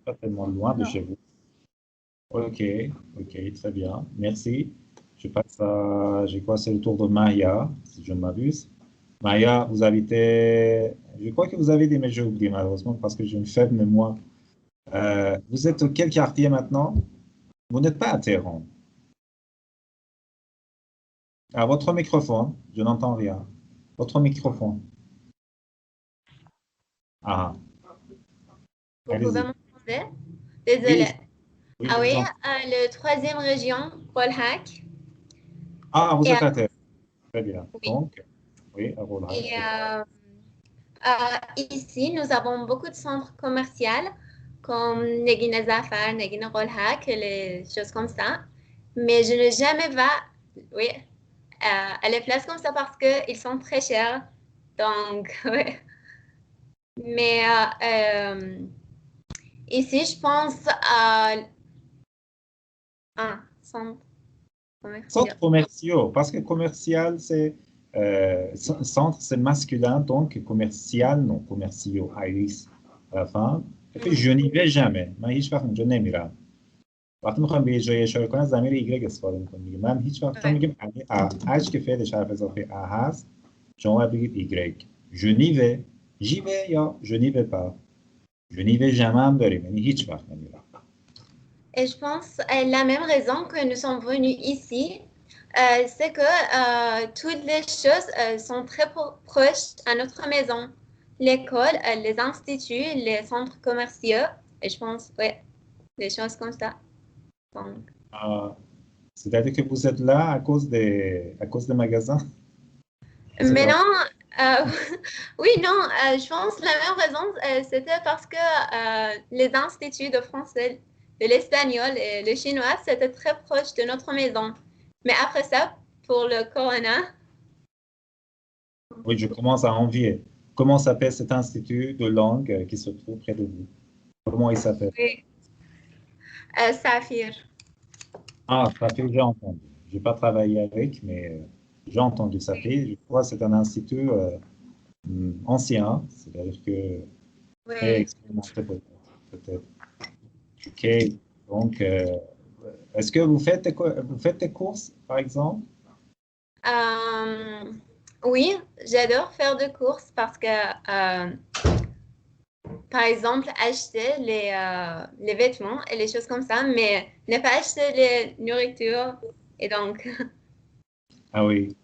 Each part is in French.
pas tellement loin de Non. chez vous. Ok, ok, très bien. Merci. Je passe à, je crois que c'est le tour de Maya, si je ne m'abuse. Maya, vous habitez, je crois que vous avez des, mais j'ai oublié malheureusement parce que j'ai une faible mémoire. Vous êtes au quel quartier maintenant? Vous n'êtes pas à Téhéran. À votre microphone, je n'entends rien. Votre microphone. Ah, Vous pouvez allez-y. m'entendre? Oui, Désolée. oui, Ah je oui, vous entends. le troisième région, Rolhac. Ah, vous Et, êtes à Téhéran. Très bien. oui. Donc, oui, à Roulhac, Et très bien. ici, nous avons beaucoup de centres commerciaux comme Negina Zafar, Negina Rolhac, les choses comme ça. Mais je ne jamais va, oui, à les places comme ça parce qu'ils sont très chers. Donc, oui. Mais ici, je pense à un centre commercial. Centres commerciaux, parce que commercial, c'est centre, c'est masculin, donc commercial, non, commerciaux, Iris, à la fin. Et puis, je n'y vais jamais. من هیچ وقت اونجا نمیرم. وقتی میخوام به یه جایی اشاره کنم ضمیر ایگرگ استفاده میکنم دیگه. من هیچ وقت چون Ouais. میگیم اج که فعلش حرف اضافه ا هست شما باید بگید ایگرگ. Je n'y vais. J'y vais یا je n'y vais pas. Je n'y vais jamais هم داریم یعنی هیچ وقت نمیرم. Et je pense la même raison que nous sommes venus ici, c'est que toutes les choses sont très proches à notre maison. L'école, les instituts, les centres commerciaux, et je pense, ouais, des choses comme ça. Donc, C'est-à-dire que vous êtes là à cause des magasins. C'est mais ça. non, euh, oui, non, je pense la même raison, c'était parce que les instituts de français, de l'espagnol et le chinois, c'était très proche de notre maison. Mais après ça, pour le corona, Oui, je commence à envier. Comment s'appelle cet institut de langue qui se trouve près de vous? Comment il s'appelle? oui, Saphir. Ah, ça fait, j'ai entendu. Je n'ai pas travaillé avec, mais j'ai entendu ça fait. Je crois que c'est un institut ancien, c'est-à-dire que très Oui. expérimenté peut-être. OK. Donc, est-ce que vous faites vous faites des courses, par exemple? Euh, oui, j'adore faire des courses parce que, par exemple, acheter les vêtements et les choses comme ça, mais ne pas acheter les nourritures. Et donc, Ah oui,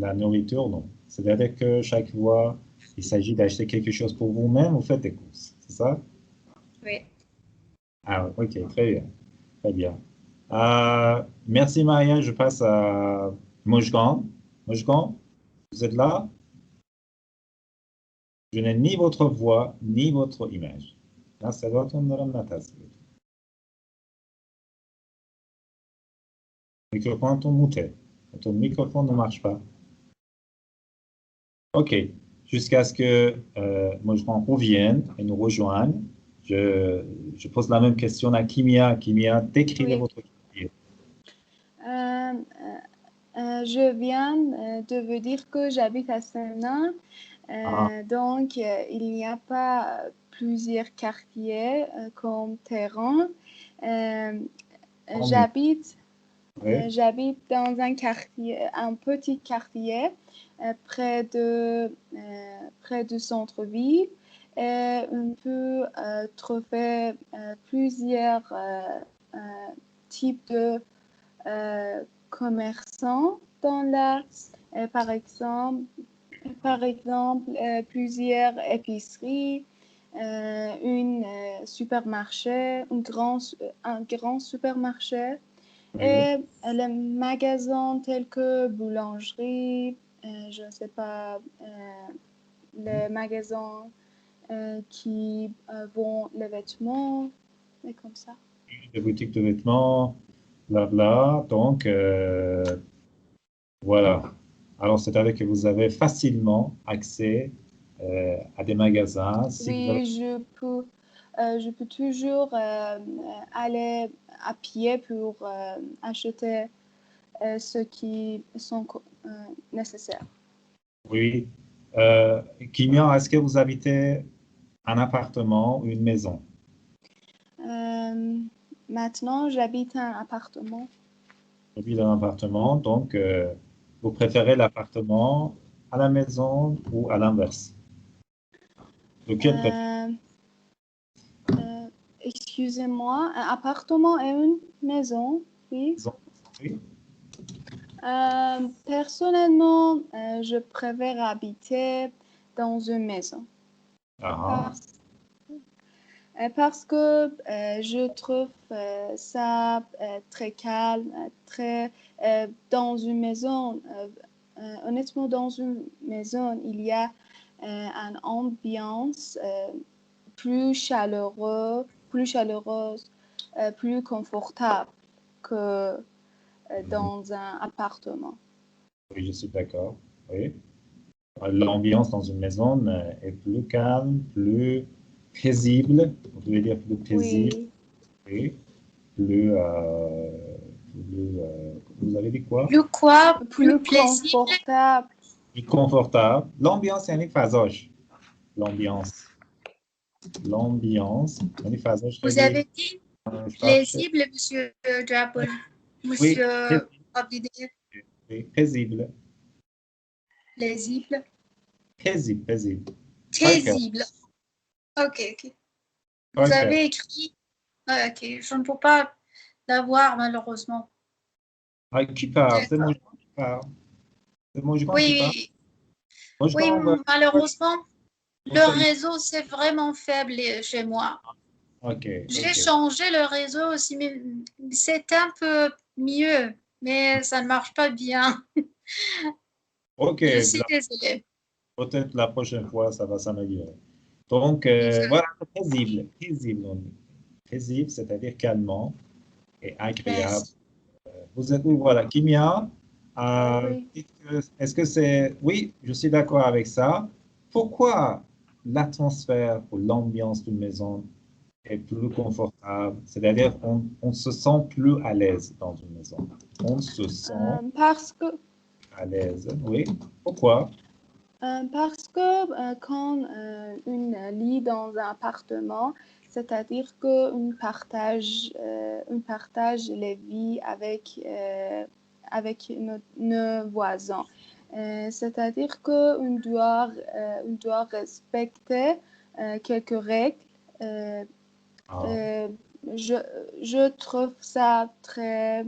la nourriture, non. C'est-à-dire que chaque fois, il s'agit d'acheter quelque chose pour vous-même, vous faites des courses, c'est ça? oui. Ah, ok, très bien. Très bien. Merci Maria, je passe à Mojgan. Mojgan, vous êtes là? Je n'ai ni votre voix, ni votre image. Là, صداتون دارم نه تصویر. Microphone ton muté. Ton microphone ne marche pas. Ok, jusqu'à ce que Mojgan revienne et nous rejoigne. Je pose la même question à Kimia. Kimia, décrivez Oui. votre quartier. Je viens de vous dire que j'habite à Sanaa. Ah, Donc, il n'y a pas plusieurs quartiers comme Téhéran. tant mieux. J'habite Oui. j'habite dans un quartier, un petit quartier près du centre-ville. Et on peut trouver plusieurs types de commerçants dans là. Par exemple, plusieurs épiceries, supermarché, un grand supermarché Oui. et les magasins tels que boulangerie, je ne sais pas, les magasins qui vendent les vêtements, et comme ça. Des boutiques de vêtements, blabla. Donc, voilà. Alors, c'est-à-dire que vous avez facilement accès à des magasins. Si vous avez... Oui, je peux toujours aller à pied pour acheter ce qui sont nécessaires. Oui. Kimia, est-ce que vous habitez un appartement ou une maison? maintenant, j'habite un appartement. J'habite dans un appartement, donc vous préférez l'appartement à la maison ou à l'inverse? Lequel préférez? Excusez-moi, un appartement et une maison, oui. Oui. Personnellement, je préfère habiter dans une maison. Ah, Parce que je trouve ça très calme, dans une maison. Honnêtement, dans une maison, il y a une ambiance plus chaleureuse, plus confortable que dans un appartement. oui, je suis d'accord. Oui. L'ambiance dans une maison est plus calme, plus paisible. Vous devez dire plus paisible. Oui, Oui. Plus, vous avez dit quoi? Plus quoi? Plus plus plaisir? confortable. Plus confortable. L'ambiance, c'est un phasage. L'ambiance. L'ambiance. Un phasage, Vous c'est-à-dire, avez dit je marche. plaisible, Monsieur Drapeau, Oui, Monsieur Abdidé, oui, paisible. plaisible, Paisible, paisible. Tranquille. paisible. Ok, ok. Vous Tranquille. avez écrit. Ah, ok, je ne peux pas l'avoir malheureusement. Ah, qui parle? C'est D'accord. mon qui parle. C'est mon qui parle. Oui, Mon oui, malheureusement, le on- réseau c'est vraiment faible chez moi. Ok, J'ai ok. changé le réseau aussi, mais c'est un peu mieux, mais ça ne marche pas bien. Ok, Je suis désolée. peut-être la prochaine fois, ça va s'améliorer. Donc, voilà, paisible, paisible, on dit. Paisible, c'est-à-dire calmant et agréable. Merci. Vous êtes où? Voilà, Kimia, Oui. est-ce que c'est... Oui, je suis d'accord avec ça. Pourquoi l'atmosphère ou l'ambiance d'une maison est plus confortable? C'est-à-dire, on se sent plus à l'aise dans une maison. On se sent Parce que à l'aise. Oui. Pourquoi? Quand une lit dans un appartement, c'est-à-dire qu'on partage les vies avec nos voisins. C'est-à-dire on doit respecter quelques règles. Euh, Ah, euh, je, je trouve ça très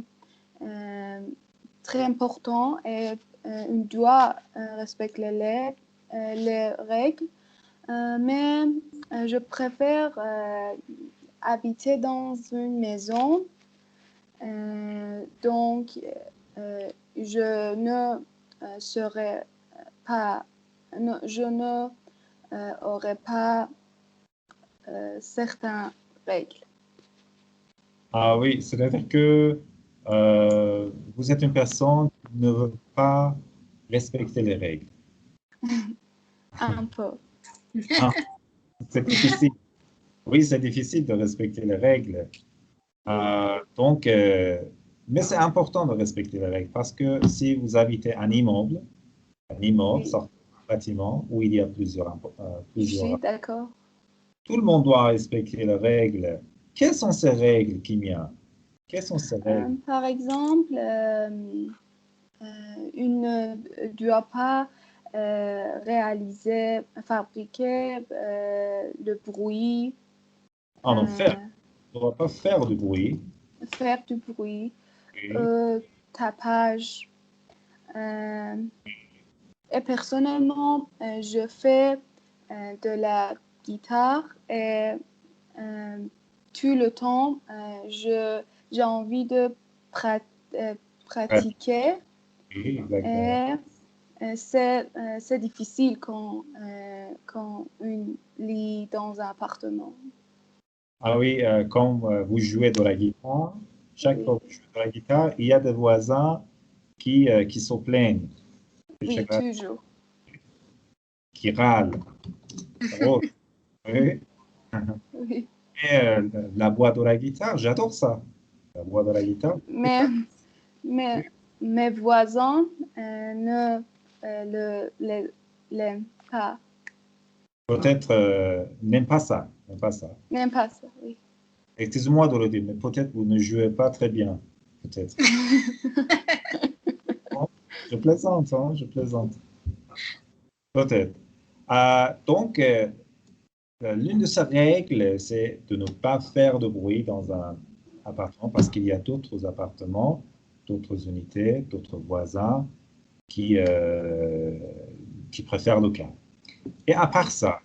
important et on doit respecter les règles, mais je préfère habiter dans une maison, donc je ne serai pas, je ne aurai pas certaines règles. Ah oui, c'est-à-dire que vous êtes une personne qui ne veut pas respecter les règles. Un peu. Ah, c'est difficile. Oui, c'est difficile de respecter les règles. Donc, mais c'est important de respecter les règles parce que si vous habitez un immeuble, Oui, sorte d'un bâtiment où il y a je suis plusieurs, d'accord. tout le monde doit respecter les règles. Quelles sont ces règles, Kimia? Quelles sont ces règles? Par exemple, il ne doit pas fabriquer le bruit, Ah non, euh, on ne doit pas faire de bruit. faire du bruit, Oui. tapage. Euh, et personnellement, je fais de la guitare et euh, tout le temps, j'ai envie de pratiquer. Oui, d'accord. Et c'est difficile quand on lit dans un appartement. Ah oui, quand vous jouez de la guitare, chaque fois Oui, que vous jouez de la guitare, il y a des voisins qui se plaignent, oui, toujours. qui râlent. Oh, oui. Oui. Et la voix de la guitare, j'adore ça. La voix de la guitare, c'est Mais, pas... mais mes voisins ne l'aiment pas. Peut-être n'aime pas ça. N'aime pas ça. N'aiment pas ça, oui. Excusez-moi, Dorothée, mais peut-être vous ne jouez pas très bien. Peut-être. Bon, je plaisante, hein, je plaisante. Peut-être. Donc, l'une de ces règles, c'est de ne pas faire de bruit dans un appartement parce qu'il y a d'autres appartements, d'autres unités, d'autres voisins qui préfèrent le calme. Et à part ça,